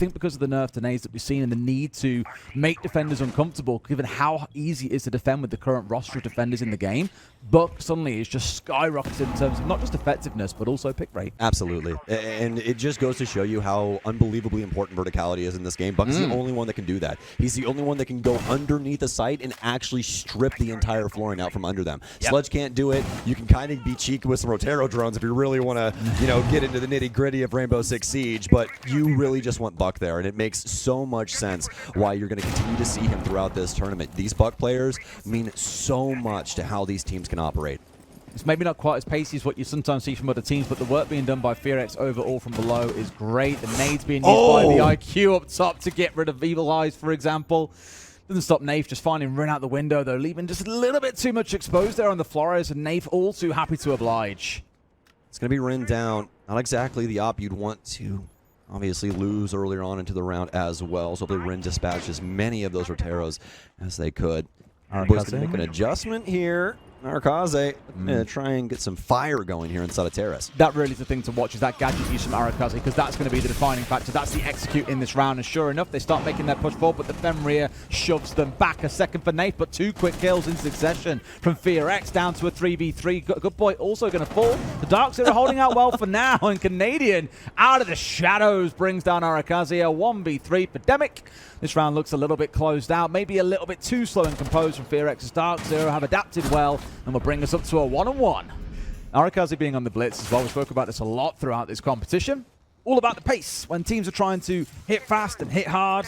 think because of the nerf to nades that we've seen and the need to make defenders uncomfortable, given how easy it is to defend with the current roster of defenders in the game, Buck suddenly is just skyrocketed in terms of not just effectiveness, but also pick rate. Absolutely. And it just goes to show you how unbelievably important verticality is in this game. Buck is the only one that can do that. He's the only one that can go underneath the site and actually strip the entire flooring out from under them. Sludge can't do it. You can kind of be cheeky with some Rotero drones if you really want to, get into the nitty-gritty of Rainbow Six Siege, but you really just want Buck there, and it makes so much sense why you're going to continue to see him throughout this tournament. These Buck players mean so much to how these teams can operate. It's maybe not quite as pacey as what you sometimes see from other teams, but the work being done by FearX overall from below is great. The nades being used by the IQ up top to get rid of Evil Eyes, for example. Doesn't stop Nafe just finding Rin out the window, though, leaving just a little bit too much exposed there on the Flores, and Nafe all too happy to oblige. It's going to be Rin down. Not exactly the op you'd want to obviously lose earlier on into the round as well. So hopefully Rin dispatched as many of those Roteros as they could. Boys going to make an adjustment here. Arakaze try and get some fire going here inside of Terrace. That really is the thing to watch, is that gadget use from Arakaze, because that's going to be the defining factor. That's the execute in this round, and sure enough, they start making their push forward, but the Fenrir shoves them back. A second for Nafe, but 2 quick kills in succession from FearX down to a 3v3. Good boy also going to fall. The DarkZero holding out well for now, and Canadian out of the shadows brings down Arakaze. A 1v3 for Demic. This round looks a little bit closed out, maybe a little bit too slow and composed from FearX's DarkZero have adapted well and will bring us up to a 1-on-1. Arakaze being on the blitz as well. We spoke about this a lot throughout this competition. All about the pace. When teams are trying to hit fast and hit hard,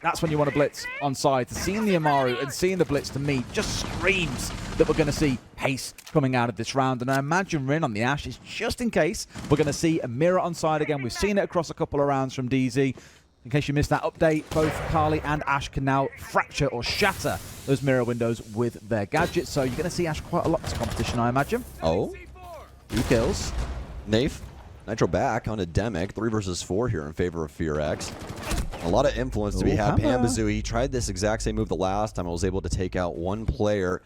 that's when you want to blitz on side. Seeing the Amaru and seeing the blitz, to me, just screams that we're going to see pace coming out of this round. And I imagine Rin on the Ash is just in case we're going to see a mirror on side again. We've seen it across a couple of rounds from DZ. In case you missed that update, both Carly and Ash can now fracture or shatter those mirror windows with their gadgets. So you're going to see Ash quite a lot this competition, I imagine. 2 kills. Nafe, Nitro back on a Demic. 3 versus 4 here in favor of FearX. A lot of influence to be had. Pambazoo, he tried this exact same move the last time. I was able to take out one player.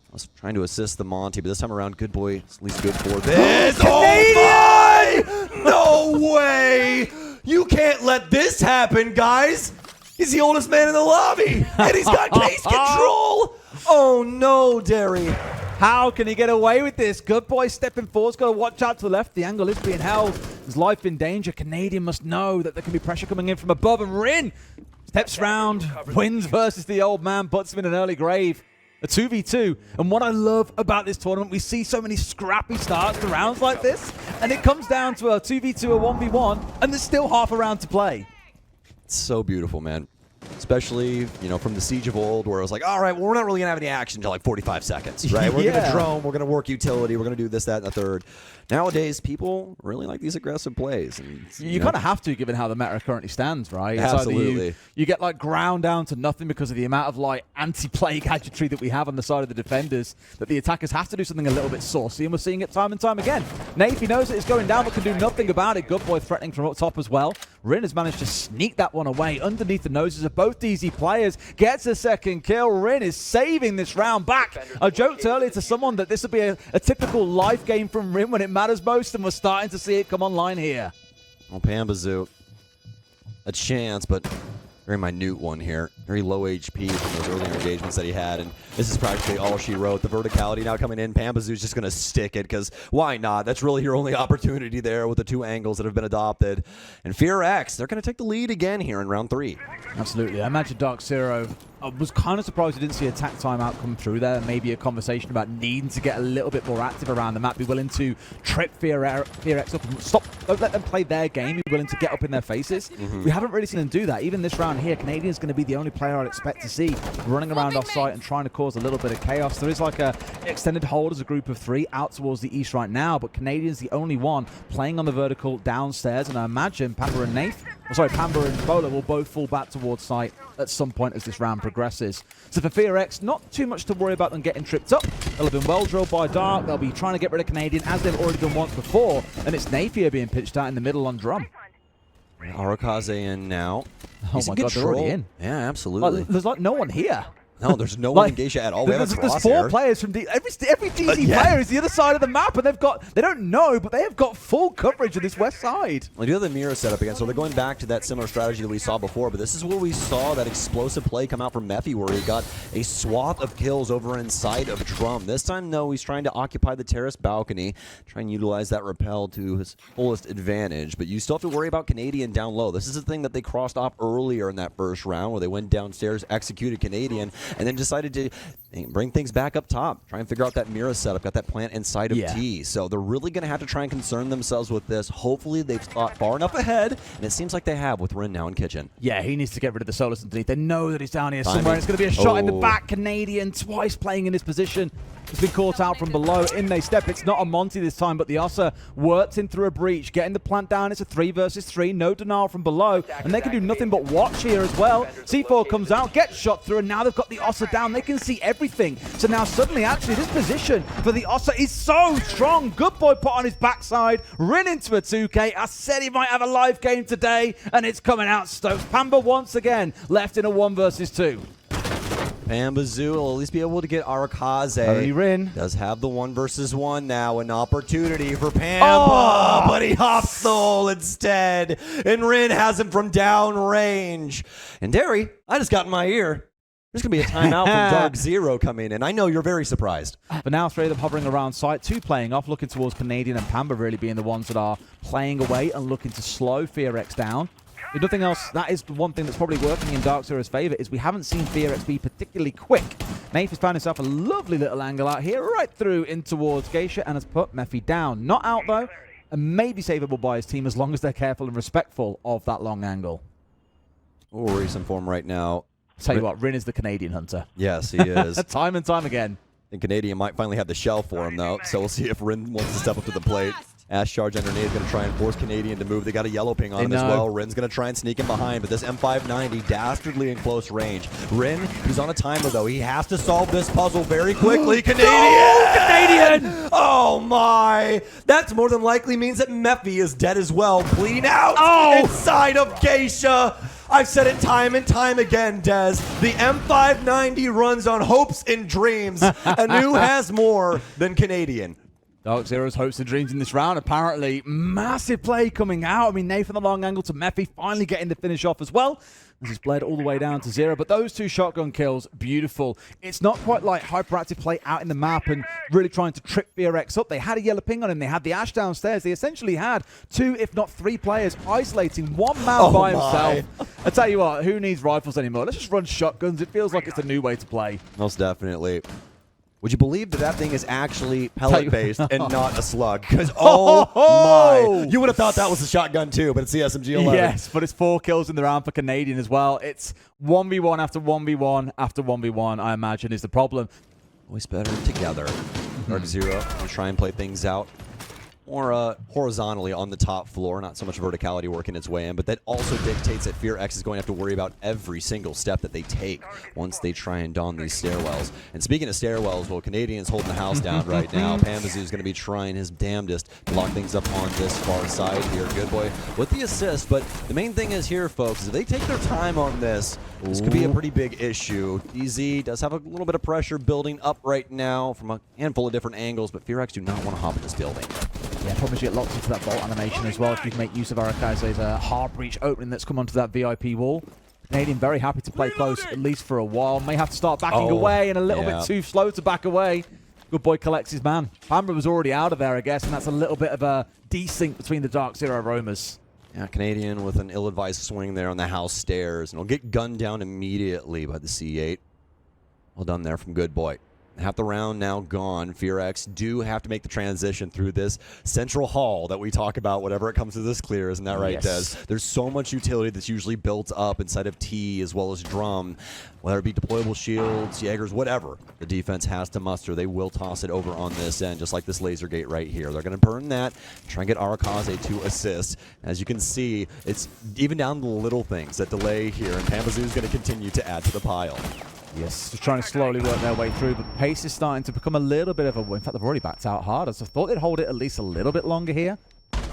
I was trying to assist the Monty, but this time around, good boy, at least good for this. Oh my! No way! You can't let this happen, guys! He's the oldest man in the lobby, and he's got case control! Oh no, Derry. How can he get away with this? Good boy stepping forward. He's got to watch out to the left. The angle is being held. His life in danger. Canadian must know that there can be pressure coming in from above, and Rin steps round, wins versus the old man, puts him in an early grave. A 2v2, and what I love about this tournament, we see so many scrappy starts to rounds like this, and it comes down to a 2v2 or 1v1, and there's still half a round to play. It's so beautiful, man. Especially, from the Siege of old, where it was like, all right, well, we're not really going to have any action until like 45 seconds, right? We're going to drone, we're going to work utility, we're going to do this, that, and the third. Nowadays, people really like these aggressive plays. And, you kind of have to, given how the meta currently stands, right? Absolutely. You get like ground down to nothing because of the amount of like anti-play gadgetry that we have on the side of the defenders, that the attackers have to do something a little bit saucy, and we're seeing it time and time again. Nafe, he knows that it's going down, but can do nothing about it. Good boy threatening from up top as well. Rin has managed to sneak that one away underneath the noses of both DZ players. Gets a second kill. Rin is saving this round back. I joked earlier to someone that this would be a typical life game from Rin when it matters most, and we're starting to see it come online here. Well, Pambazoo, a chance, but very minute one here. Very low HP from those earlier engagements that he had, and this is practically all she wrote. The verticality now coming in. Pambazoo's just going to stick it, because why not? That's really your only opportunity there with the 2 angles that have been adopted. And FearX, they're going to take the lead again here in round 3. Absolutely. I imagine DarkZero, I was kind of surprised we didn't see attack timeout come through there. Maybe a conversation about needing to get a little bit more active around the map, be willing to trip FearX up and stop. Don't let them play their game. Be willing to get up in their faces. We haven't really seen them do that. Even this round here, Canadian's going to be the only player I'd expect to see running around off site and trying to cause a little bit of chaos. There is like a extended hold as a group of 3 out towards the east right now, but Canadian's the only one playing on the vertical downstairs, and I imagine Pamba and Pamba and Beaulo will both fall back towards site at some point as this round progresses. So for FearX, not too much to worry about them getting tripped up. They'll have been well drilled by Dark. They'll be trying to get rid of Canadian, as they've already done once before, and it's Napier being pitched out in the middle on drum. Arakaze in now. Oh my god, they're already in. Yeah, absolutely. There's like no one here. No, there's no one in Geisha at all. We have a There's 4 players from every DZ player is the other side of the map, and they don't know, but they have got full coverage of this west side. Well, do have the mirror set up again, so they're going back to that similar strategy that we saw before, but this is where we saw that explosive play come out from Mephi, where he got a swath of kills over inside of Drum. This time, no, he's trying to occupy the terrace balcony, try and utilize that rappel to his fullest advantage, but you still have to worry about Canadian down low. This is the thing that they crossed off earlier in that first round, where they went downstairs, executed Canadian, and then decided to bring things back up top, try and figure out that mirror setup, got that plant inside of T. So they're really going to have to try and concern themselves with this. Hopefully they've thought far enough ahead, and it seems like they have with Rin now in kitchen. Yeah, he needs to get rid of the Solus underneath. They know that he's down here somewhere, and it's going to be a shot in the back. Canadian twice playing in this position. Has been caught out from below. In they step. It's not a Monty this time, but the Ossa works in through a breach, getting the plant down. It's a 3 versus 3. No denial from below, and they can do nothing but watch here as well. C4 comes out, gets shot through, and now they've got the Ossa down. They can see everything. So now suddenly, actually, this position for the Ossa is so strong. Good boy put on his backside, ran into a 2K. I said he might have a live game today, and it's coming out stoked. Pamba once again left in a 1 versus 2. Pambazoo will at least be able to get Arakaze. Only Rin does have the 1 versus 1 now, an opportunity for Pamba, but he hops the hole instead, and Rin has him from downrange. And Derry, I just got in my ear, there's going to be a timeout from DarkZero coming in. I know you're very surprised. But now 3 of them hovering around site, 2 playing off, looking towards Canadian and Pamba really being the ones that are playing away and looking to slow FearX down. If nothing else, that is the one thing that's probably working in DarkZero's favor, is we haven't seen FearX be particularly quick. Nath has found himself a lovely little angle out here, right through in towards Geisha, and has put Mephi down. Not out, though, and maybe savable by his team as long as they're careful and respectful of that long angle. Worrisome form right now. Tell you what, Rin is the Canadian hunter. Yes, he is. Time and time again. And Canadian might finally have the shell for him, though, so we'll see if Rin wants to step up to the plate. Ash charge underneath is going to try and force Canadian to move. They got a yellow ping on him as well. Rin's going to try and sneak him behind, but this M590 dastardly in close range. Rin, he's on a timer, though. He has to solve this puzzle very quickly. Canadian! No! Canadian! Oh, my! That more than likely means that Mephi is dead as well, bleeding out inside of Geisha. I've said it time and time again, Dez. The M590 runs on hopes and dreams, and who has more than Canadian? DarkZero's hopes and dreams in this round. Apparently, massive play coming out. I mean, Nathan the long angle to Mephi, finally getting the finish off as well. This is bled all the way down to 0, but those 2 shotgun kills, beautiful. It's not quite like hyperactive play out in the map and really trying to trip FearX up. They had a yellow ping on him. They had the Ash downstairs. They essentially had 2, if not 3 players isolating one man by himself. I tell you what, who needs rifles anymore? Let's just run shotguns. It feels like it's a new way to play. Most definitely. Would you believe that that thing is actually pellet-based and not a slug? Because, oh my. You would have thought that was a shotgun too, but it's the SMG-11. Yes, but it's 4 kills in the round for Canadian as well. It's 1v1 after 1v1 after 1v1, I imagine, is the problem. Always better together. DarkZero will try and play things out more horizontally on the top floor, not so much verticality working its way in, but that also dictates that FearX is going to have to worry about every single step that they take once they try and don these stairwells. And speaking of stairwells, well, Canadian's holding the house down right now. Pambazoo is going to be trying his damnedest to lock things up on this far side here. Good boy with the assist, but the main thing is here, folks, is if they take their time on this, this could be a pretty big issue. DZ does have a little bit of pressure building up right now from a handful of different angles, but FearX do not want to hop in this building. Yeah, problem is you get locked into that bolt animation as well if you can make use of Arakaze's hard breach opening that's come onto that VIP wall. Canadian very happy to play close, at least for a while. May have to start backing away and a little bit too slow to back away. Good boy collects his man. Pamba was already out of there, I guess, and that's a little bit of a desync between the DarkZero roamers. Yeah, Canadian with an ill-advised swing there on the house stairs, and will get gunned down immediately by the C8. Well done there from Good Boy. Half the round now gone. FearX do have to make the transition through this central hall that we talk about whenever it comes to this clear. Isn't that right, Des? There's so much utility that's usually built up inside of T as well as Drum. Whether it be deployable shields, Jaegers, whatever the defense has to muster, they will toss it over on this end, just like this laser gate right here. They're going to burn that, try and get Arakaze to assist. As you can see, it's even down to the little things that delay here, and Pambazoo is going to continue to add to the pile. Yes, just trying to slowly work their way through, but pace is starting to become a little bit of a... In fact, they've already backed out hard. I thought they'd hold it at least a little bit longer here.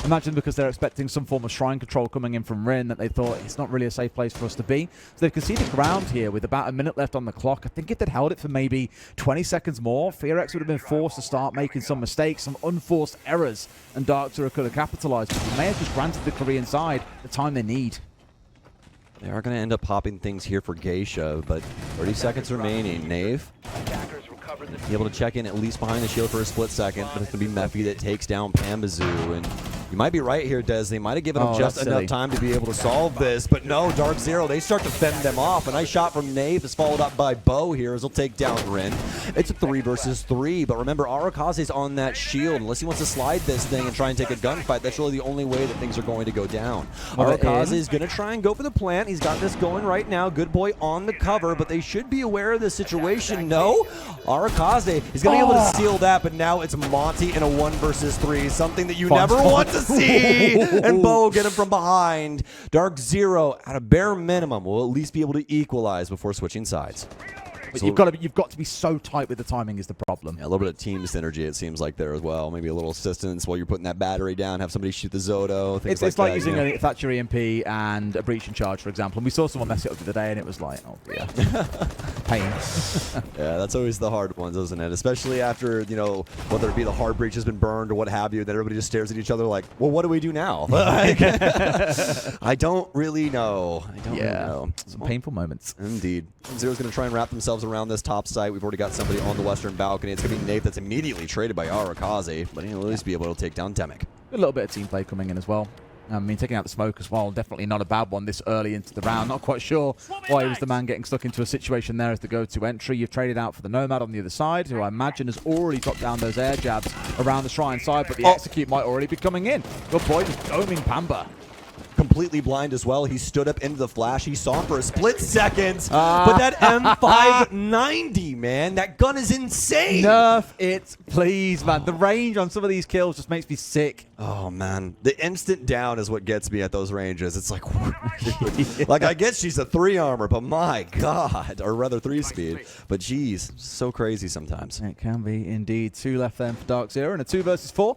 Imagine because they're expecting some form of shrine control coming in from Rin that they thought it's not really a safe place for us to be. So they've conceded ground here with about a minute left on the clock. I think if they'd held it for maybe 20 seconds more, FearX would have been forced to start making some mistakes, some unforced errors, and DarkZero could have capitalized. But they may have just granted the Korean side the time they need. They are going to end up popping things here for Geisha, but 30 seconds remaining. Knave be able to check in at least behind the shield for a split second, but it's going to be Mephi that takes down Pambazoo. And you might be right here, Des. They might have given him just enough time to be able to solve this, but no, DarkZero, they start to fend them off. A nice shot from Knave is followed up by Bo here as he'll take down Rin. It's a 3 versus 3, but remember, Arakaze's on that shield. Unless he wants to slide this thing and try and take a gunfight, that's really the only way that things are going to go down. Arakaze is going to try and go for the plant. He's got this going right now. Good boy on the cover, but they should be aware of the situation. No, Arakaze is going to be able to steal that, but now it's Monty in a 1 versus 3, something that you never want to see. And Bo will get him from behind. DarkZero, at a bare minimum, will at least be able to equalize before switching sides. But you've got to be so tight with the timing is the problem. Yeah, a little bit of team synergy, it seems like, there as well. Maybe a little assistance while you're putting that battery down, have somebody shoot the Zoto, things It's like that, using a Thatcher EMP and a breaching charge, for example. And we saw someone mess it up the other day, and it was like, oh dear. Pain. Yeah, that's always the hard ones, isn't it? Especially after, you know, whether it be the hard breach has been burned or what have you, then everybody just stares at each other like, well, what do we do now? I don't really know. I don't really know. Some painful moments. Indeed. Zero's going to try and wrap themselves around this top site. We've already got somebody on the western balcony. It's going to be Nate that's immediately traded by Arakaze, but he'll at least be able to take down Temek. A little bit of team play coming in as well. I mean, taking out the smoke as well, definitely not a bad one this early into the round. Not quite sure why he was the man getting stuck into a situation there as the go-to entry. You've traded out for the Nomad on the other side, who I imagine has already dropped down those air jabs around the shrine side, but the execute might already be coming in. Good boy, just doming Pamba. Completely blind as well. He stood up into the flash. He saw him for a split second. But that M590, man, that gun is insane. Nerf it, please, man. The range on some of these kills just makes me sick. Oh, man. The instant down is what gets me at those ranges. It's like, like, I guess she's a 3 armor, but my God. Or rather 3 speed. But geez, so crazy sometimes. It can be indeed. 2 left then for DarkZero and a 2 versus 4.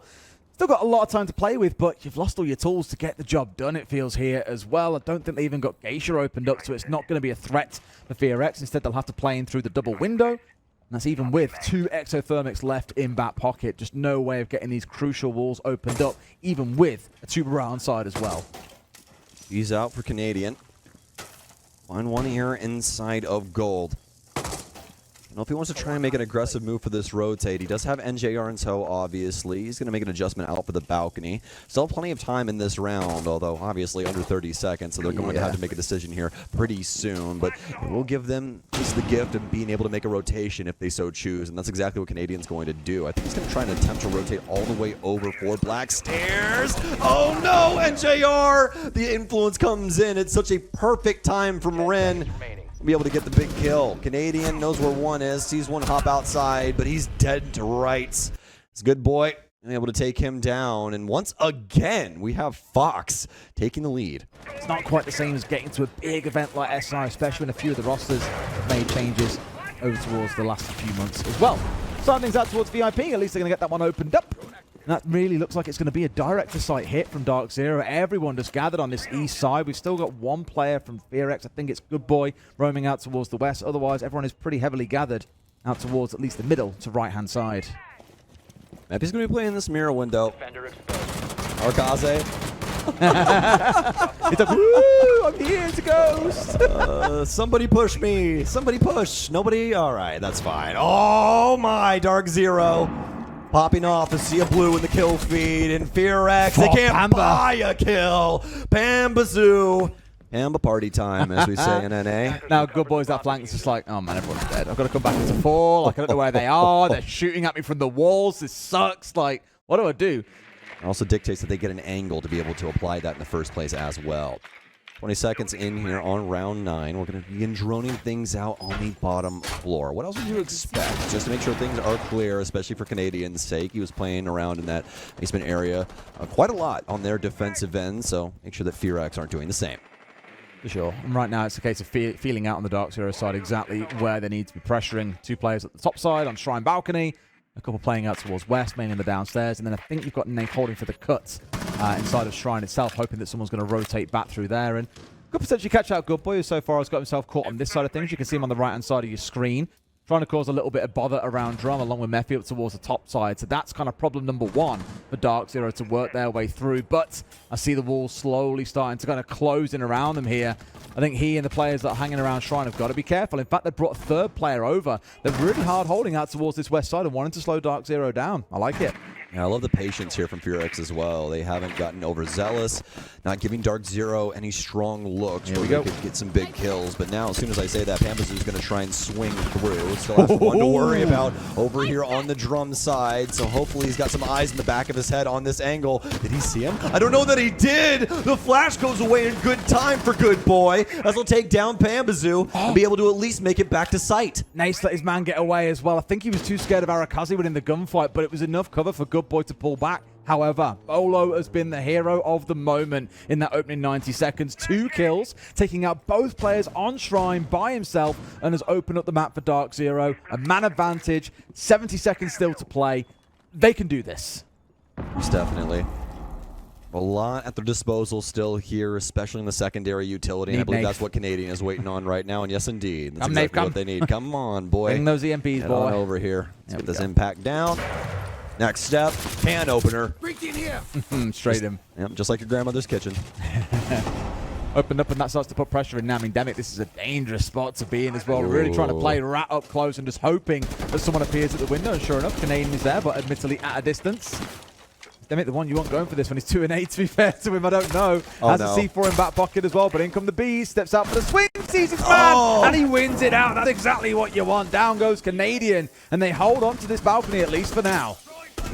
Still got a lot of time to play with, but you've lost all your tools to get the job done, it feels here as well. I don't think they even got Geisha opened up, so it's not going to be a threat for FearX. Instead, they'll have to play in through the double window. And that's even with 2 exothermics left in back pocket. Just no way of getting these crucial walls opened up, even with a 2 round side as well. He's out for Canadian. Find one here inside of gold. I don't know if he wants to try and make an aggressive move for this rotate. He does have NJR in tow, obviously. He's going to make an adjustment out for the balcony. Still plenty of time in this round, although obviously under 30 seconds, so they're going to have to make a decision here pretty soon. But it will give them just the gift of being able to make a rotation if they so choose, and that's exactly what Canadian's going to do. I think he's going to try and attempt to rotate all the way over for Black Stairs. Oh no, NJR! The influence comes in. It's such a perfect time from Ren. Be able to get the big kill. Canadian knows where one is, sees one hop outside, but he's dead to rights. It's a good boy, able to take him down. And once again, we have Fox taking the lead. It's not quite the same as getting to a big event like SI, especially when a few of the rosters have made changes over towards the last few months as well. Starting things out towards VIP, at least they're going to get that one opened up. And that really looks like it's going to be a direct-to-site hit from DarkZero. Everyone just gathered on this east side. We've still got one player from FearX. I think it's Good Boy roaming out towards the west. Otherwise, everyone is pretty heavily gathered out towards at least the middle to right-hand side. Mephi's going to be playing this mirror window. Arakaze. It's like, woo, I'm here, it's a ghost. Somebody push me. Somebody push. Nobody? All right, that's fine. Oh, my, DarkZero. Popping off a sea of blue in the kill feed, and FearX, they can't buy a kill. Pambazoo. Pamba party time, as we say in NA. Now, Good Boys, that flank is just like, oh man, everyone's dead. I've got to come back into 4. Like, I don't know where they are. They're shooting at me from the walls. This sucks. Like, what do I do? It also dictates that they get an angle to be able to apply that in the first place as well. 20 seconds in here on round 9. We're going to begin droning things out on the bottom floor. What else would you expect? Just to make sure things are clear, especially for Canadian's sake. He was playing around in that basement area quite a lot on their defensive end, so make sure that FearX aren't doing the same. For sure. And right now, it's a case of feeling out on the DarkZero side exactly where they need to be pressuring. 2 players at the top side on Shrine Balcony. A couple playing out towards west, mainly in the downstairs. And then I think you've got Nate holding for the cuts inside of Shrine itself, hoping that someone's going to rotate back through there. And could potentially catch out Good Boy, who so far has got himself caught on this side of things. You can see him on the right-hand side of your screen, trying to cause a little bit of bother around Drum, along with Mephi up towards the top side. So that's kind of problem number one for DarkZero to work their way through. But I see the walls slowly starting to kind of close in around them here. I think he and the players that are hanging around Shrine have got to be careful. In fact, they brought a third player over. They're really hard holding out towards this west side and wanting to slow DarkZero down. I like it. Yeah, I love the patience here from FearX as well. They haven't gotten overzealous, not giving DarkZero any strong looks where they could get some big kills. But now, as soon as I say that, Pambazu's going to try and swing through. Still has one to worry about over here on the Drum side. So hopefully he's got some eyes in the back of his head on this angle. Did he see him? I don't know that he did. The flash goes away in good time for Good Boy, as he'll take down Pambazu and be able to at least make it back to sight. Nace let his man get away as well. I think he was too scared of Arakaze winning the gunfight, but it was enough cover for Good Boy to pull back. However, Beaulo has been the hero of the moment in that opening 90 seconds. 2 kills, taking out both players on Shrine by himself, and has opened up the map for DarkZero. A man advantage, 70 seconds still to play. They can do this. Most definitely. A lot at their disposal still here, especially in the secondary utility. And I believe that's what Canadian is waiting on right now. And yes, indeed, that's exactly what they need. Come on, boy. Bring those EMPs, boy. On over here. Let's get this impact down. Next step, can opener. Break in here. Straight him. Yep, just like your grandmother's kitchen. Opened up, and that starts to put pressure in now. I mean, damn it, this is a dangerous spot to be in as well. Really trying to play rat up close and just hoping that someone appears at the window. And sure enough, Canadian is there, but admittedly at a distance. Damn it, the one you want going for this one is 2 and 8, to be fair to him. I don't know. Has a C4 in back pocket as well, but in come the Bees, steps out for the swing, sees his man, and he wins it out. That's exactly what you want. Down goes Canadian, and they hold on to this balcony at least for now.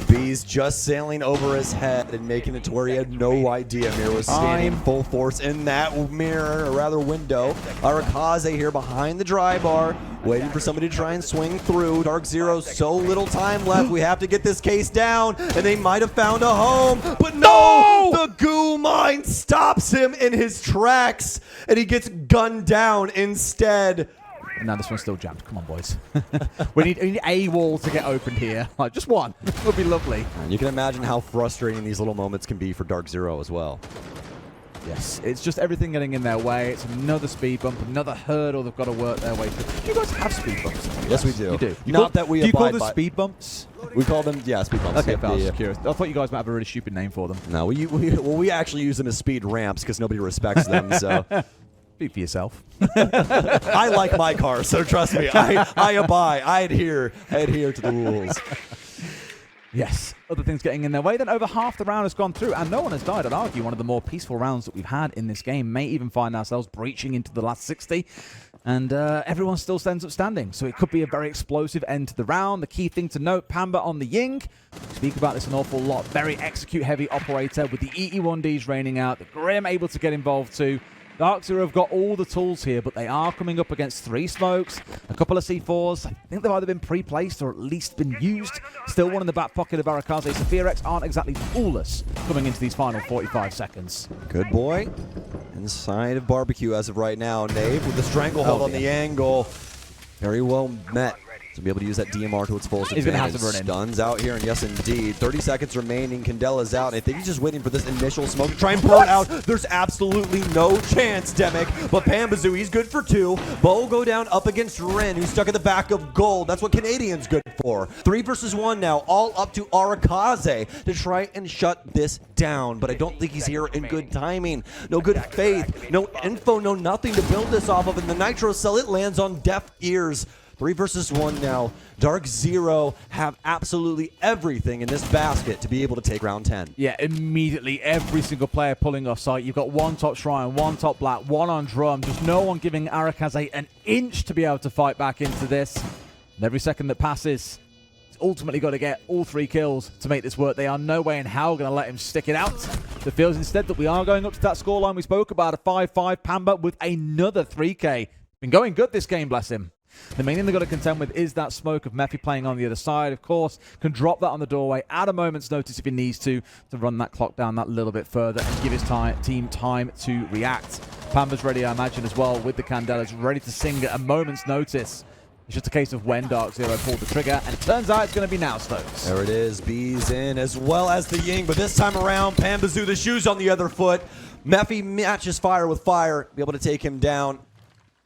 Bees just sailing over his head and making it to where he had no idea Mir was standing full force in that mirror, or rather window. Arakaze here behind the dry bar, waiting for somebody to try and swing through. DarkZero, so little time left. We have to get this case down, and they might have found a home. But no! The goo mine stops him in his tracks, and he gets gunned down instead. And now this one's still jammed. Come on, boys. we need a wall to get opened here. Like, just one. Would be lovely. And you can imagine how frustrating these little moments can be for DarkZero as well. Yes, it's just everything getting in their way. It's another speed bump, another hurdle they've got to work their way through. Do you guys have speed bumps? Yes, we do. You do? Not that we do you call abide them by speed bumps? We call them, yeah, speed bumps. Okay, I was curious. I thought you guys might have a really stupid name for them. No, we actually use them as speed ramps because nobody respects them, so... Speak for yourself. I like my car, so trust me. I abide. I adhere to the rules. Yes. Other things getting in their way. Then over half the round has gone through, and no one has died. I'd argue one of the more peaceful rounds that we've had in this game. May even find ourselves breaching into the last 60. And everyone still stands up standing. So it could be a very explosive end to the round. The key thing to note, Pamba on the Ying. We speak about this an awful lot. Very execute-heavy operator with the EE1Ds raining out. The Grim able to get involved too. DarkZero have got all the tools here, but they are coming up against 3 smokes, a couple of C4s. I think they've either been pre-placed or at least been used. Still one in the back pocket of Arakaze. So FearX aren't exactly flawless coming into these final 45 seconds. Good boy. Inside of barbecue as of right now. Nave with the stranglehold on the angle. Very well met. To be able to use that DMR to its fullest advantage. He's going to have to run in. Stuns out here, and yes, indeed. 30 seconds remaining. Candela's out. I think he's just waiting for this initial smoke to try and burn out. There's absolutely no chance, Demic. But Pambazu, he's good for 2. Bo go down up against Rin, who's stuck at the back of Gold. That's what Canadian's good for. 3 versus 1 now, all up to Arakaze to try and shut this down. But I don't think he's here in good timing. No good faith. No info, no nothing to build this off of. And the Nitro Cell, it lands on deaf ears. 3 versus 1 now. DarkZero have absolutely everything in this basket to be able to take round 10. Yeah, immediately every single player pulling off site. You've got 1 top Shrine, 1 top Black, 1 on Drum. Just no one giving Arakaze an inch to be able to fight back into this. And every second that passes, it's ultimately got to get all 3 kills to make this work. They are no way in hell going to let him stick it out. It feels instead that we are going up to that scoreline we spoke about, a 5-5 Pamba with another 3K. Been going good this game, bless him. The main thing they've got to contend with is that smoke of Mephi playing on the other side. Of course, can drop that on the doorway at a moment's notice if he needs to run that clock down that little bit further and give his team time to react. Pamba's ready, I imagine, as well, with the Candelas, ready to sing at a moment's notice. It's just a case of when DarkZero pulled the trigger, and it turns out it's going to be now Stones. There it is. Bees in as well as the Ying, but this time around, Pambazoo, the shoes on the other foot. Mephi matches fire with fire, be able to take him down.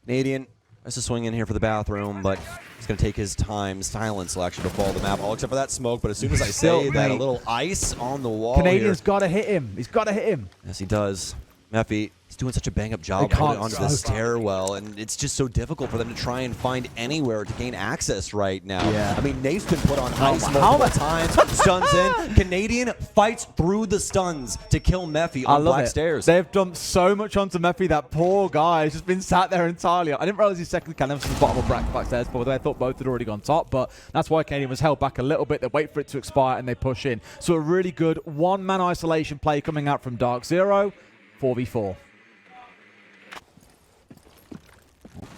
Canadian has to swing in here for the bathroom, but he's going to take his time. Silence will actually befall the map, all except for that smoke, but as soon as I say that, a little ice on the wall Canadian's got to hit him. He's got to hit him. Yes, he does. Mephi, he's doing such a bang-up job holding onto the stairwell, and it's just so difficult for them to try and find anywhere to gain access right now. Yeah. I mean, Nate's been put on ice multiple times. Stuns in. Canadian fights through the stuns to kill Mephi on black stairs. They've dumped so much onto Mephi. That poor guy has just been sat there entirely. I didn't realize his second cannon was from the bottom of bracket back stairs, but I thought both had already gone top, but that's why Canadian was held back a little bit. They wait for it to expire, and they push in. So a really good one-man isolation play coming out from DarkZero. 4v4.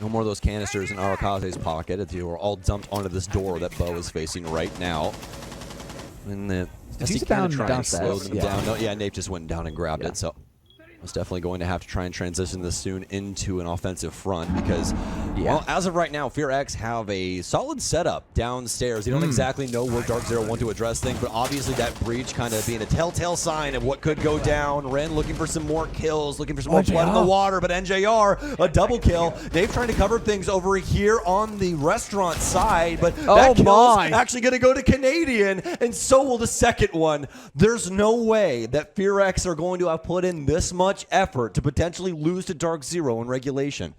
No more of those canisters in Arakaze's pocket. They were all dumped onto this door that Bo is facing right now. And the SD kind of trying to slow them down. No, yeah, Nate just went down and grabbed it. So I was definitely going to have to try and transition this soon into an offensive front because, well, as of right now, FearX have a solid setup downstairs. They don't exactly know where DarkZero want to address things, but obviously that breach kind of being a telltale sign of what could go down. Ren looking for some more kills, looking for some more blood in the water, but NJR, a double kill. Dave trying to cover things over here on the restaurant side, but that kill's actually going to go to Canadian, and so will the second one. There's no way that FearX are going to have put in this much effort to potentially lose to DarkZero in regulation.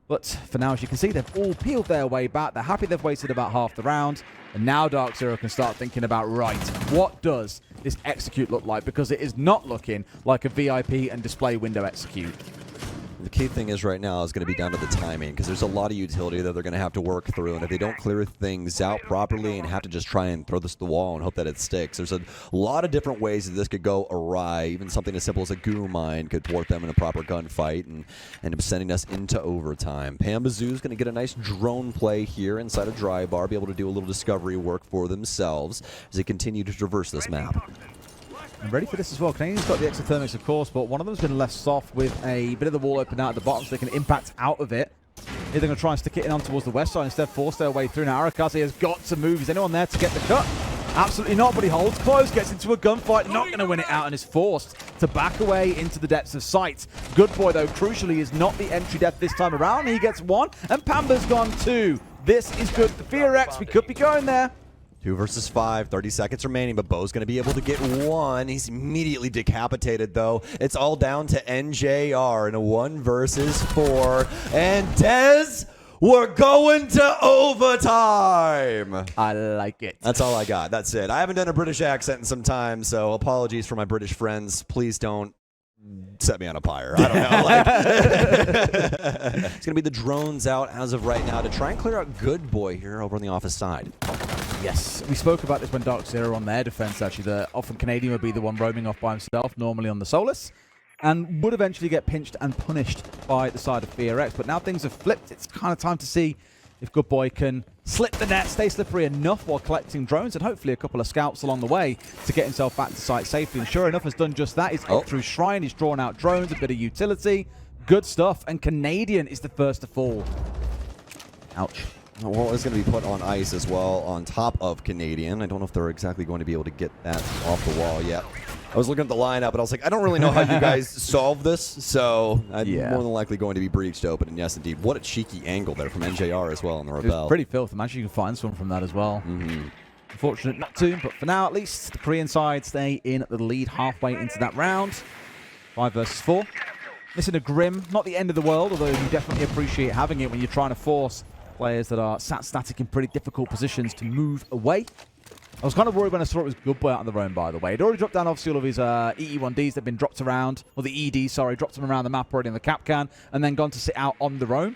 But for now, as you can see, they've all peeled their way back. They're happy they've wasted about half the round. And now DarkZero can start thinking about, right, what does this execute look like? Because it is not looking like a VIP and display window execute. The key thing is right now is going to be down to the timing because there's a lot of utility that they're going to have to work through, and if they don't clear things out properly and have to just try and throw this to the wall and hope that it sticks, there's a lot of different ways that this could go awry. Even something as simple as a goo mine could thwart them in a proper gunfight and end up sending us into overtime. Pambazoo's going to get a nice drone play here inside a dry bar, be able to do a little discovery work for themselves as they continue to traverse this map. I'm ready for this as well. Canadian's got the exothermics, of course, but one of them's been left soft with a bit of the wall open out at the bottom so they can impact out of it. Here they're going to try and stick it in on towards the west side instead, force their way through. Now Arakaze has got to move. Is anyone there to get the cut? Absolutely not, but he holds close, gets into a gunfight, not going to win it out, and is forced to back away into the depths of sight. Good boy, though, crucially, is not the entry death this time around. He gets one, and Pamba's gone two. This is good for FearX. We could be going there. 2 versus 5, 30 seconds remaining, but Bo's going to be able to get one. He's immediately decapitated, though. It's all down to NJR in a 1 versus 4. And Dez, we're going to overtime. I like it. That's all I got. That's it. I haven't done a British accent in some time, so apologies for my British friends. Please don't set me on a pyre. I don't know. Like, it's going to be the drones out as of right now to try and clear out Good Boy here over on the office side. Yes, we spoke about this when DarkZero on their defense, actually, that often Canadian would be the one roaming off by himself, normally on the Solus, and would eventually get pinched and punished by the side of FearX. But now things have flipped. It's kind of time to see if Good Boy can slip the net, stay slippery enough while collecting drones, and hopefully a couple of scouts along the way to get himself back to site safely. And sure enough, has done just that. He's up through Shrine, he's drawn out drones, a bit of utility. Good stuff. And Canadian is the first to fall. Ouch. Well, it's going to be put on ice as well on top of Canadian. I don't know if they're exactly going to be able to get that off the wall yet. I was looking at the lineup, and I was like, I don't really know how you guys solve this, so I'm more than likely going to be breached open. And yes, indeed, what a cheeky angle there from NJR as well on the Rebel. Pretty filthy. Imagine you can find someone from that as well. Unfortunate not to, but for now at least, the Korean side stay in the lead halfway into that round. 5 versus 4. Missing a Grim, not the end of the world, although you definitely appreciate having it when you're trying to force players that are sat static in pretty difficult positions to move away. I was kind of worried when I saw it was Good Boy out on the roam, by the way. He'd already dropped down obviously all of his EE1Ds that have been dropped around, or the EDs, sorry, dropped them around the map already in the cap can, and then gone to sit out on the roam.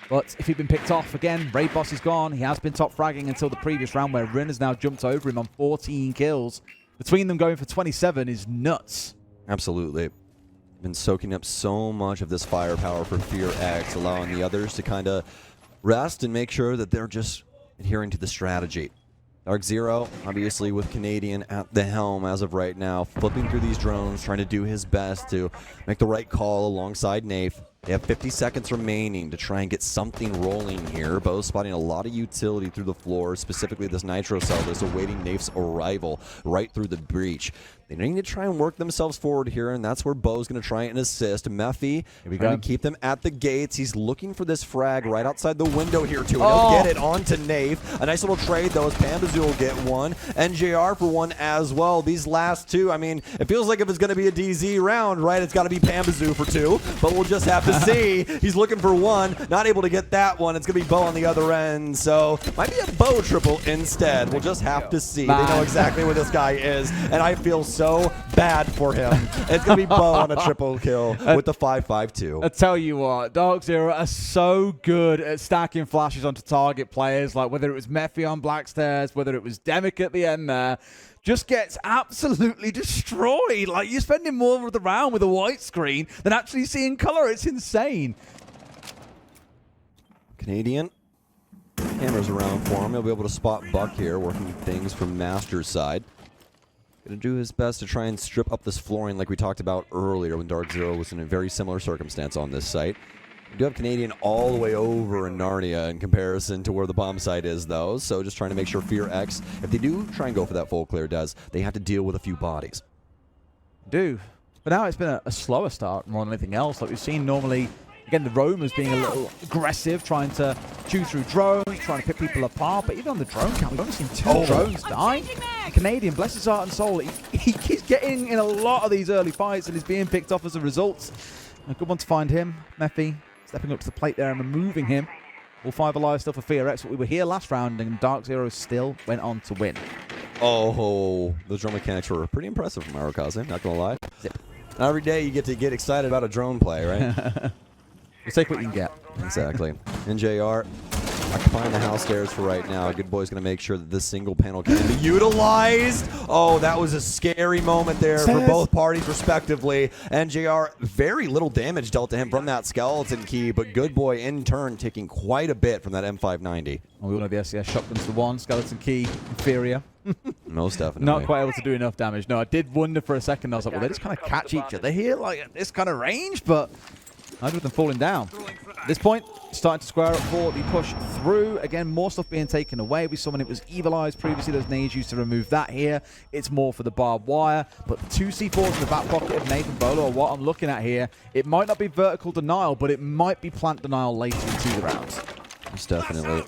But if he'd been picked off again, Raid Boss is gone. He has been top fragging until the previous round where Rin has now jumped over him on 14 kills. Between them going for 27 is nuts. Absolutely. Been soaking up so much of this firepower for FearX, allowing the others to kind of rest and make sure that they're just adhering to the strategy. DarkZero, obviously with Canadian at the helm as of right now, flipping through these drones, trying to do his best to make the right call alongside Nafe. They have 50 seconds remaining to try and get something rolling here. Bo's spotting a lot of utility through the floor, specifically this Nitro cell that's awaiting Nafe's arrival right through the breach. They need to try and work themselves forward here, and that's where Bo's going to try and assist. Mephi trying to keep them at the gates. He's looking for this frag right outside the window here, too. And he'll get it onto Nafe. A nice little trade, though, as Pambazoo will get one. And JR for one as well. These last two, I mean, it feels like if it's going to be a DZ round, right, it's got to be Pambazoo for two. But we'll just have to see. He's looking for one. Not able to get that one. It's going to be Bo on the other end. So might be a Bo triple instead. We'll just have to see. They know exactly where this guy is. And I feel so bad for him. It's going to be Bo on a triple kill with the 5-5-2. I tell you what, DarkZero are so good at stacking flashes onto target players, like whether it was Mephi on Blackstairs, whether it was Demic at the end there, just gets absolutely destroyed. Like, you're spending more of the round with a white screen than actually seeing color. It's insane. Canadian hammers around for him. He'll be able to spot Buck here, working things from Master's side. Going to do his best to try and strip up this flooring like we talked about earlier when DarkZero was in a very similar circumstance on this site. We do have Canadian all the way over in Narnia in comparison to where the bomb site is, though. So just trying to make sure FearX, if they do try and go for that full clear, they have to deal with a few bodies. Do. But now it's been a slower start more than anything else. Like we've seen normally, again, the roamers being a little aggressive, trying to chew through drones, trying to pick people apart. But even on the drone count, we've only seen two drones die. And Canadian, bless his heart and soul, he keeps getting in a lot of these early fights and is being picked off as a result. A good one to find him. Mephi stepping up to the plate there and removing him. All 5 alive still for FearX, but we were here last round and DarkZero still went on to win. Oh, those drone mechanics were pretty impressive from Arakaze, not going to lie. Zip. Not every day you get to get excited about a drone play, right? You take what you can get. Exactly. And JR occupying the house stairs for right now. Good Boy's going to make sure that this single panel can be utilized. Oh, that was a scary moment there for both parties respectively. And JR, very little damage dealt to him from that skeleton key, but Good Boy in turn taking quite a bit from that M590. Well, we all know the SCS shotgun's the one, skeleton key inferior. Most definitely. Not quite able to do enough damage. No, I did wonder for a second. I was like, well, they just kind of catch each other here, like at this kind of range, but neither of them falling down. At this point, starting to square up for the push through. Again, more stuff being taken away. We saw when it was evilized previously, those nades used to remove that here. It's more for the barbed wire. But the 2 C4s in the back pocket of Nathan Beaulo are what I'm looking at here. It might not be vertical denial, but it might be plant denial later into the round. Most definitely.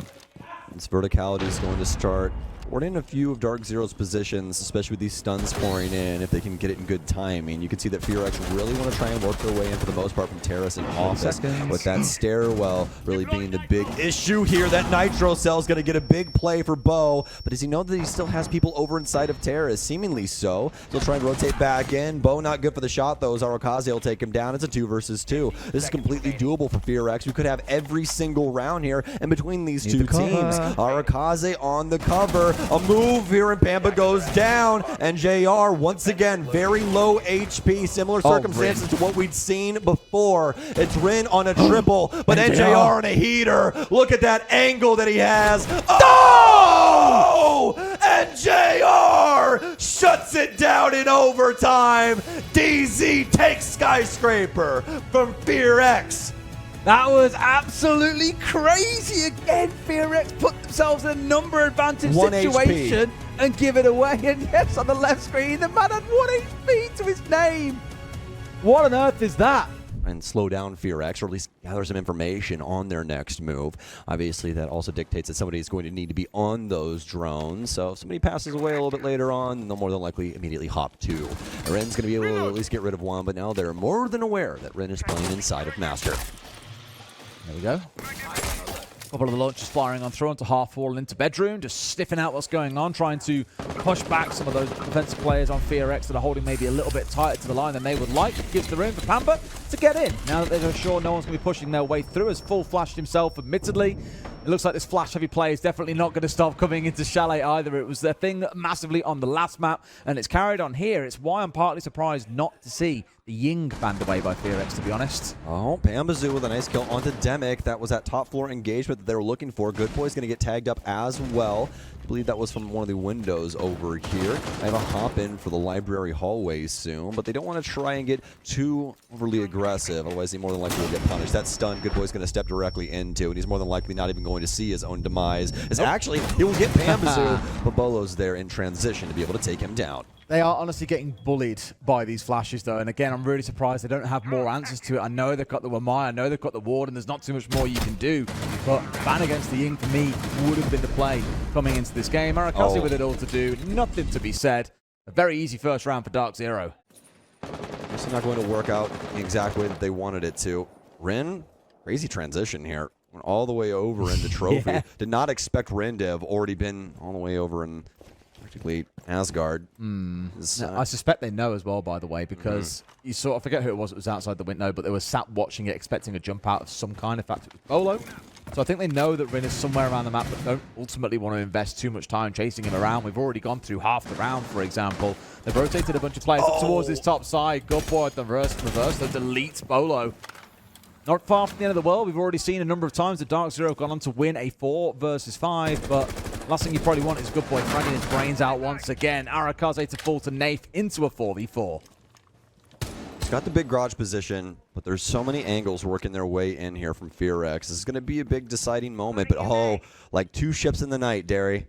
This verticality is going to start ordering a few of DarkZero's positions, especially with these stuns pouring in, if they can get it in good timing. You can see that FearX really want to try and work their way in for the most part from terrace and office, with that stairwell really being the big issue here. That Nitro cell is going to get a big play for Bo, but does he know that he still has people over inside of terrace? Seemingly so. He'll try and rotate back in. Bo not good for the shot, though, as Arakaze will take him down. It's a 2 versus 2. This is completely doable for FearX. We could have every single round here in between these two teams. Arakaze on the cover. A move here, and Pamba goes down. And JR, once again, very low HP. Similar circumstances to what we'd seen before. It's Rin on a triple, but then JR on a heater. Look at that angle that he has. Oh! And JR shuts it down in overtime. DZ takes Skyscraper from FearX. That was absolutely crazy. Again, FearX put themselves in a number advantage situation and give it away. And yes, on the left screen, the man had 1 HP to his name. What on earth is that? And slow down FearX, or at least gather some information on their next move. Obviously, that also dictates that somebody is going to need to be on those drones. So if somebody passes away a little bit later on, they'll more than likely immediately hop 2. Ren's going to be able to at least get rid of 1, but now they're more than aware that Ren is playing inside of Master. There we go. A couple of the launchers firing on through onto half wall and into bedroom, just sniffing out what's going on, trying to push back some of those defensive players on FearX that are holding maybe a little bit tighter to the line than they would like. It gives the room for Pamba to get in. Now that they're sure no one's going to be pushing their way through, as full flashed himself, admittedly. It looks like this flash-heavy play is definitely not going to stop coming into Chalet either. It was their thing massively on the last map, and it's carried on here. It's why I'm partly surprised not to see the Ying banned away by FearX, to be honest. Oh, Bambazoo with a nice kill onto Demic. That was that top floor engagement that they were looking for. Good Boy's going to get tagged up as well. I believe that was from one of the windows over here. I have a hop in for the library hallway soon, but they don't want to try and get too overly aggressive. Otherwise, he more than likely will get punished. That stun Good Boy's going to step directly into, and he's more than likely not even going to see his own demise. As actually, he will get Bambazoo, but Beaulo's there in transition to be able to take him down. They are honestly getting bullied by these flashes, though. And again, I'm really surprised they don't have more answers to it. I know they've got the Wamai, I know they've got the Ward, and there's not too much more you can do. But ban against the Ying, for me, would have been the play coming into this game. Arakazi with it all to do, nothing to be said. A very easy first round for DarkZero. This is not going to work out the exact way that they wanted it to. Rin, crazy transition here. Went all the way over into Trophy. Yeah. Did not expect Rin to have already been all the way over in practically Asgard. I suspect they know as well, by the way, because you sort of forget who it was outside the window, but they were sat watching it, expecting a jump out of some kind. In fact, it was Beaulo. So I think they know that Rin is somewhere around the map, but don't ultimately want to invest too much time chasing him around. We've already gone through half the round, for example. They've rotated a bunch of players up towards this top side. Good Boy at the reverse, that deletes Beaulo. Not far from the end of the world. We've already seen a number of times that DarkZero have gone on to win a 4 versus 5, but last thing you probably want is Good Boy dragging his brains out once again. Arakaze to fall to Nath into a 4v4. He's got the big garage position, but there's so many angles working their way in here from FearX. This is going to be a big deciding moment, but like two ships in the night, Derry.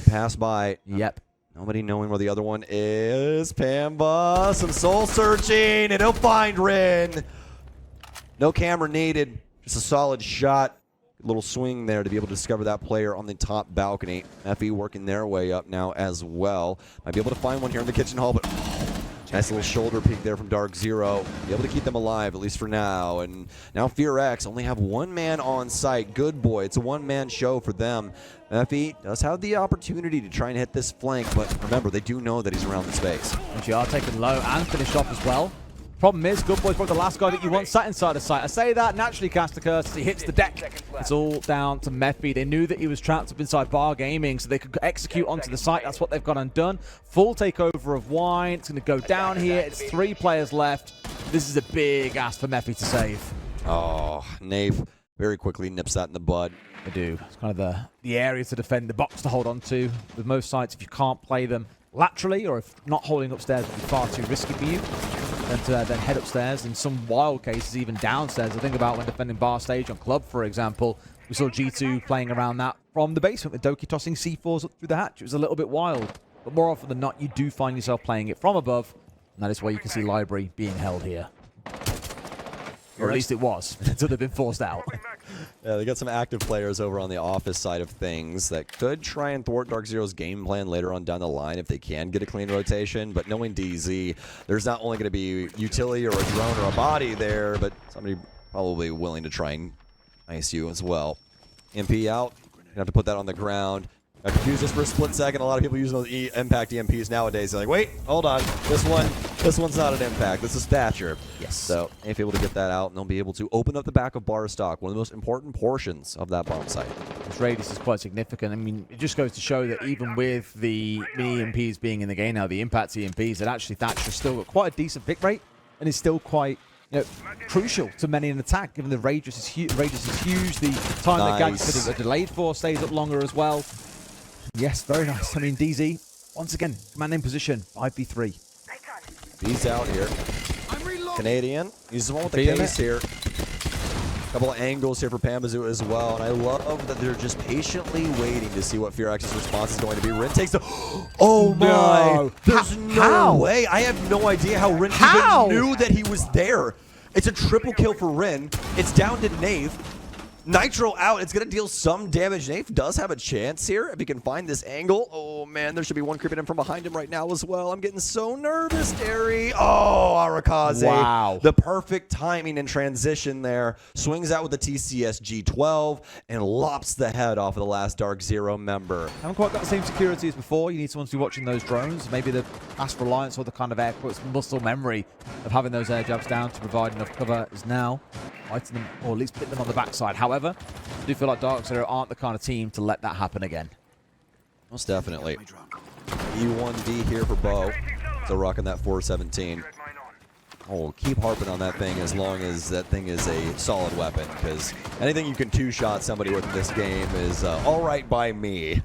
Pass by. Yep. Nobody knowing where the other one is. Pamba, some soul searching, and he'll find Rin. No camera needed, just a solid shot. Little swing there to be able to discover that player on the top balcony. Effie working their way up now as well. Might be able to find one here in the kitchen hall, but nice little shoulder peek there from DarkZero. Be able to keep them alive, at least for now. And now FearX only have one man on site. Good Boy, it's a one-man show for them. Effie does have the opportunity to try and hit this flank, but remember, they do know that he's around the space. And GR taken low and finished off as well. Problem is, Good Boy's probably the last guy that you want sat inside a site. I say that, naturally cast a curse as he hits the deck. It's all down to Mephi. They knew that he was trapped up inside Bar Gaming, so they could execute onto the site. That's what they've gone and done. Full takeover of Wine. It's going to go down here. It's 3 players left. This is a big ask for Mephi to save. Oh, Nave very quickly nips that in the bud. They do. It's kind of the area to defend, the box to hold on to. With most sites, if you can't play them laterally, or if not holding upstairs would be far too risky for you, then head upstairs. In some wild cases, even downstairs. I think about when defending Bar Stage on Club, for example. We saw G2 playing around that from the basement with Doki tossing C4s up through the hatch. It was a little bit wild. But more often than not, you do find yourself playing it from above. And that is why you can see Library being held here. Or at least it was, until they've been forced out. Yeah, they got some active players over on the office side of things that could try and thwart DarkZero's game plan later on down the line if they can get a clean rotation. But knowing DZ, there's not only going to be utility or a drone or a body there, but somebody probably willing to try and ice you as well. MP out. You have to put that on the ground. I confused this for a split second. A lot of people use those impact EMPs nowadays. They're like, wait, hold on. This one's not an impact. This is Thatcher. Yes. So if able to get that out, and they'll be able to open up the back of bar stock, one of the most important portions of that bomb site. This radius is quite significant. I mean, it just goes to show that even with the mini EMPs being in the game now, the impact EMPs, that actually Thatcher's still got quite a decent pick rate and is still quite crucial to many an attack, given the radius is huge. The time that gadgets are delayed for stays up longer as well. Yes, very nice. I mean, DZ, once again, command in position, 5v3. He's out here. Canadian. He's the one with the case here. Couple of angles here for Pambazoo as well. And I love that they're just patiently waiting to see what FearX's response is going to be. Rin takes the... Oh my! No. There's no way. I have no idea how Rin even knew that he was there. It's a triple kill for Rin. It's down to Nave. Nitro out. It's going to deal some damage. Nave does have a chance here if he can find this angle. Oh, man. There should be one creeping in from behind him right now as well. I'm getting so nervous, Derry. Oh, Arakaze. Wow. The perfect timing and transition there. Swings out with the TCS G12 and lops the head off of the last DarkZero member. Haven't quite got the same security as before. You need someone to be watching those drones. Maybe the fast reliance or the kind of air quotes muscle memory of having those air jabs down to provide enough cover is now fighting them, or at least put them on the backside. However, I do feel like DarkZero aren't the kind of team to let that happen again. Most definitely. E1D here for Bo. So rocking that 417. Oh, keep harping on that thing as long as that thing is a solid weapon, because anything you can two-shot somebody with in this game is all right by me.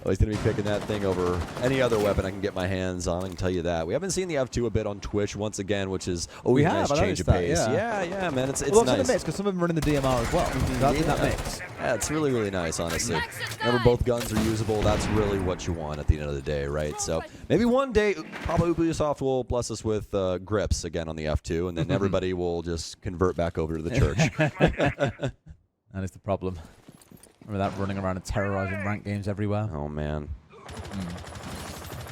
Always going to be picking that thing over any other weapon I can get my hands on, I can tell you that. We haven't seen the F2 a bit on Twitch once again, which is always a nice change of pace. Yeah, man, it's well, nice. It's a mix, because some of them are in the DMR as well. That's in that mix. Yeah, it's really, really nice, honestly. Whenever both guns are usable, that's really what you want at the end of the day, right? So maybe one day, probably Ubisoft will bless us with grips again on the F2, and then everybody will just convert back over to the church. That is the problem. Remember that running around and terrorizing ranked games everywhere? Oh, man.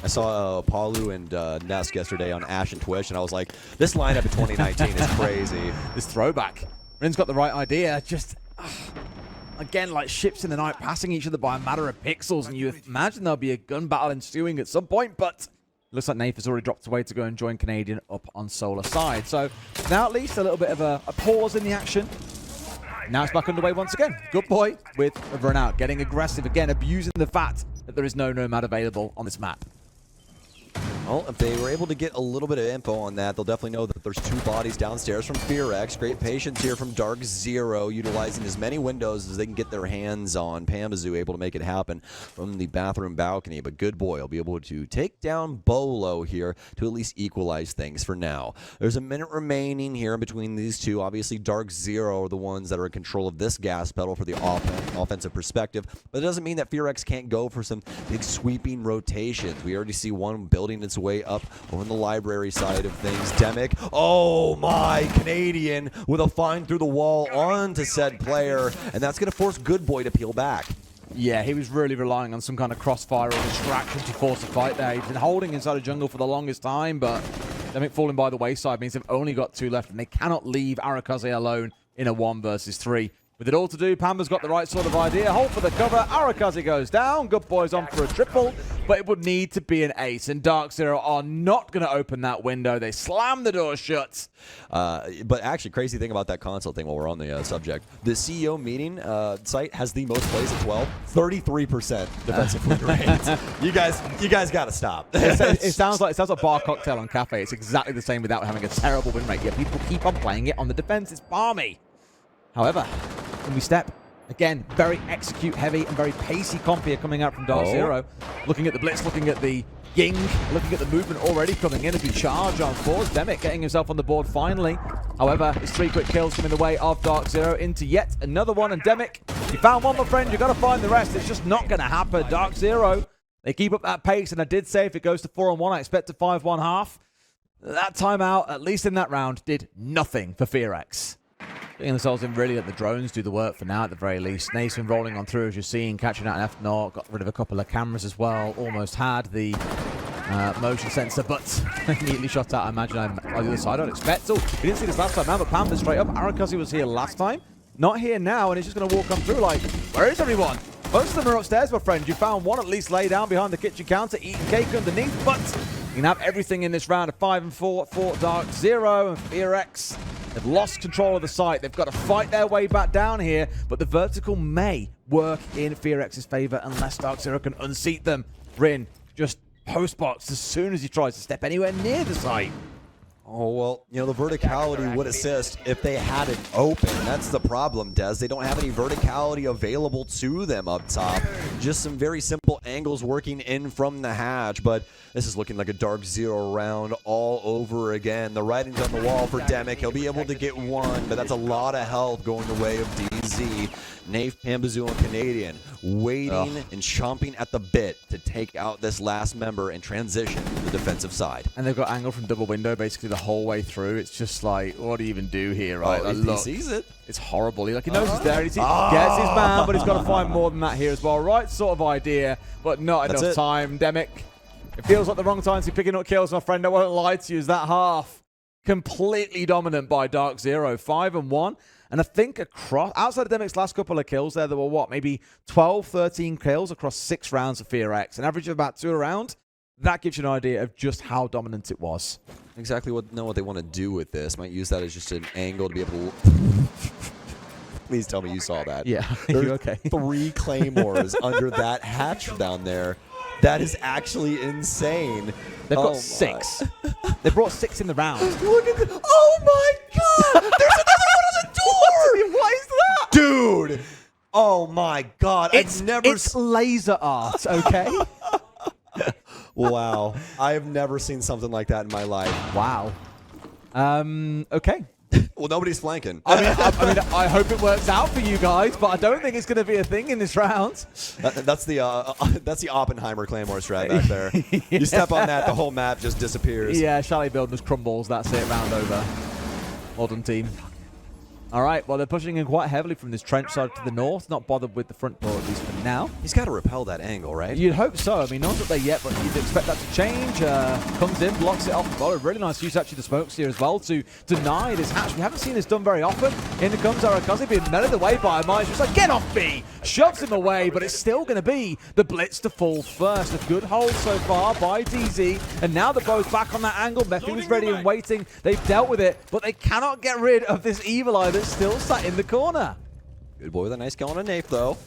I saw Paulu and Nesk yesterday on Ash and Twitch, and I was like, this lineup in 2019 is crazy. This throwback. Rin's got the right idea. Just, again, like ships in the night, passing each other by a matter of pixels, and you imagine there'll be a gun battle ensuing at some point, but looks like Nath has already dropped away to go and join Canadian up on Solar side. So now at least a little bit of a pause in the action. Now it's back underway once again. Good boy with a run out, getting aggressive again, abusing the fact that there is no nomad available on this map. Well, if they were able to get a little bit of info on that, they'll definitely know that there's 2 bodies downstairs from FearX. Great patience here from DarkZero, utilizing as many windows as they can get their hands on. Pambazoo able to make it happen from the bathroom balcony, but good boy will be able to take down Beaulo here to at least equalize things for now. There's a minute remaining here in between these two. Obviously, DarkZero are the ones that are in control of this gas pedal for the offensive perspective, but it doesn't mean that FearX can't go for some big sweeping rotations. We already see one building its way up on the library side of things. Demic, oh my, Canadian with a find through the wall onto said player, and that's going to force Good Boy to peel back. Yeah, he was really relying on some kind of crossfire or distraction to force a fight there. He's been holding inside a jungle for the longest time, but Demic falling by the wayside means they've only got 2 left, and they cannot leave Arakaze alone in a 1 versus 3. With it all to do, Pamba's got the right sort of idea. Hold for the cover. Arakaze goes down. Good Boy's on for a triple, but it would need to be an ace, and DarkZero are not going to open that window. They slam the door shut. But actually, crazy thing about that console thing while we're on the subject, the CEO meeting site has the most plays at 12, 33% defensive win rate. You guys got to stop. It sounds like bar cocktail on cafe. It's exactly the same without having a terrible win rate. Yeah, people keep on playing it on the defense. It's balmy. However, when we step, again, very execute heavy and very pacey comp here coming out from DarkZero. Looking at the blitz, looking at the ying, looking at the movement already coming in as we charge on fours. Demic getting himself on the board finally. However, his 3 quick kills coming the way of DarkZero into yet another one. And Demic, you found one, my friend, you got to find the rest. It's just not going to happen. DarkZero, they keep up that pace, and I did say if it goes to 4-on-1, I expect a 5-1 half. That timeout, at least in that round, did nothing for FearX. Getting themselves in, really let the drones do the work for now at the very least. Nason rolling on through as you're seeing, catching out an F0, got rid of a couple of cameras as well, almost had the motion sensor, but immediately shot out, I imagine, on the other side. I don't expect. Oh, we didn't see this last time now, but Panther straight up. Arakaze was here last time, not here now, and he's just going to walk on through like, where is everyone? Most of them are upstairs, my friend. You found one at least lay down behind the kitchen counter, eating cake underneath, but you can have everything in this round of 5 and 4 for DarkZero and FearX. They've lost control of the site. They've got to fight their way back down here, but the vertical may work in FearX's favor unless DarkZero can unseat them. Rin just post-bots as soon as he tries to step anywhere near the site. Oh, well, you know, the verticality would assist if they had it open. That's the problem, Des. They don't have any verticality available to them up top. Just some very simple angles working in from the hatch, but this is looking like a DarkZero round all over again. The writing's on the wall for Demic. He'll be able to get one, but that's a lot of health going the way of DZ. Nafe, Pambazoo, and Canadian waiting and chomping at the bit to take out this last member and transition to the defensive side. And they've got angle from double window basically the whole way through. It's just like, what do you even do here, right? Oh, look, he sees it. It's horrible. He knows he's there. He gets his man, but he's got to find more than that here as well. Right sort of idea, but not enough time. Demic, it feels like the wrong time to be picking up kills, my friend. I won't lie to you. Is that half completely dominant by DarkZero, 5 and 1. And I think across, outside of Demic's last couple of kills there were what, maybe 12, 13 kills across 6 rounds of FearX, an average of about 2 a round. That gives you an idea of just how dominant it was. Exactly what they want to do with this. Might use that as just an angle to be able to... Please tell me you saw that. Yeah, There's okay. 3 claymores under that hatch down there. That is actually insane. They've got 6. They brought 6 in the round. Look at this. Oh my God! There's another one on the door! What is that? Dude! Oh my God! It's laser art, okay? Wow. I have never seen something like that in my life. Wow. Okay. Well, nobody's flanking. I mean, I hope it works out for you guys, but I don't think it's going to be a thing in this round. That's the Oppenheimer Claymore strat back there. Yeah. You step on that, the whole map just disappears. Yeah, Chalet build just crumbles. That's it. Round over. Well done, team. All right, well, they're pushing in quite heavily from this trench side to the north. Not bothered with the front door, at least for now. He's got to repel that angle, right? You'd hope so. I mean, not up there yet, but you'd expect that to change. Comes in, blocks it off the ball. Really nice use, actually, the smokes here as well to deny this hatch. We haven't seen this done very often. In comes Arakaze, being melted away by Mize. Just like, get off me! Shoves him away, but it's still going to be the blitz to fall first. A good hold so far by DZ. And now they're both back on that angle. Mephi was ready and waiting. They've dealt with it, but they cannot get rid of this Evil Eye that's still sat in the corner. Good boy with a nice kill on a Nafe, though.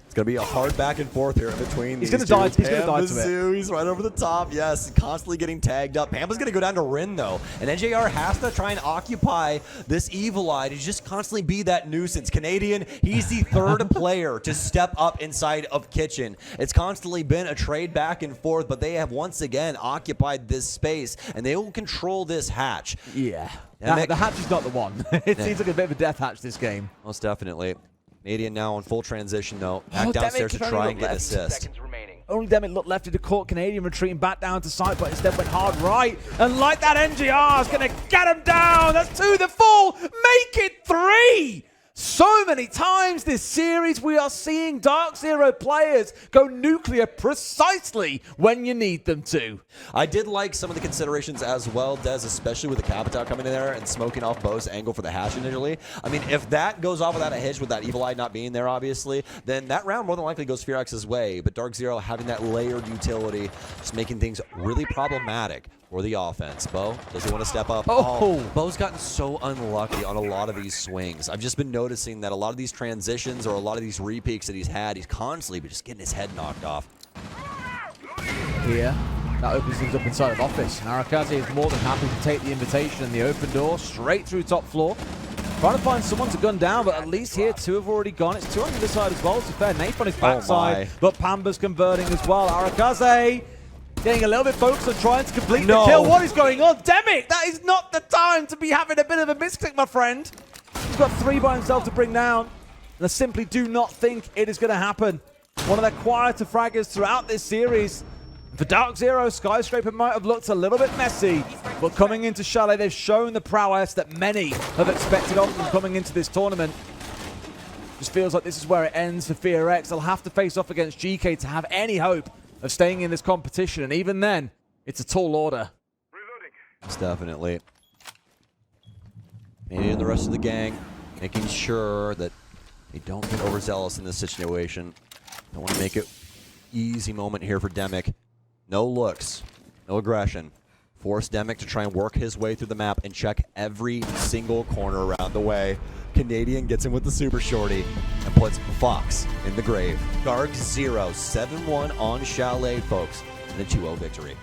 It's going to be a hard back and forth here in between these He's going to die. He's going to die to it. He's right over the top. Yes, constantly getting tagged up. Pampa's going to go down to Rin, though. And NJR has to try and occupy this Evil Eye to just constantly be that nuisance. Canadian, he's the third player to step up inside of Kitchen. It's constantly been a trade back and forth, but they have once again occupied this space, and they will control this hatch. Yeah. The hatch is not the one. It seems like a bit of a death hatch, this game. Most definitely. Canadian now on full transition, though. Back downstairs to try and get an assist. Only Demic looked left to caught Canadian retreating back down to side, but instead went hard right. And like that, NGR is going to get him down. That's 2 the full. Make it 3. So many times this series, we are seeing DarkZero players go nuclear precisely when you need them to. I did like some of the considerations as well, Dez, especially with the Capitao coming in there and smoking off Bo's angle for the hatch initially. I mean, if that goes off without a hitch with that Evil Eye not being there, obviously, then that round more than likely goes FearX's way. But DarkZero having that layered utility, just making things really problematic for the offense. Bo, does he want to step up? Oh. Bo's gotten so unlucky on a lot of these swings. I've just been noticing that a lot of these transitions or a lot of these repeaks that he's had, he's constantly just getting his head knocked off. Here, that opens things up inside of office. Arakaze is more than happy to take the invitation and the open door straight through top floor. Trying to find someone to gun down, but at least here 2 have already gone. It's 2 on the other side as well. It's a fair Nafe on his backside, but Pamba's converting as well. Arakaze getting a little bit focused on trying to complete the kill. What is going on? Demic, that is not the time to be having a bit of a misclick, my friend. He's got 3 by himself to bring down. And I simply do not think it is going to happen. One of their quieter fraggers throughout this series. For DarkZero, Skyscraper might have looked a little bit messy, but coming into Chalet, they've shown the prowess that many have expected of them coming into this tournament. Just feels like this is where it ends for FearX. They'll have to face off against GK to have any hope of staying in this competition, and even then, it's a tall order. Most definitely. Maybe and the rest of the gang making sure that they don't get overzealous in this situation. Don't want to make it easy moment here for Demic. No looks, no aggression. Force Demic to try and work his way through the map and check every single corner around the way. Canadian gets in with the super shorty and puts Fox in the grave. DarkZero 7-1 on Chalet, folks, and a 2-0 victory.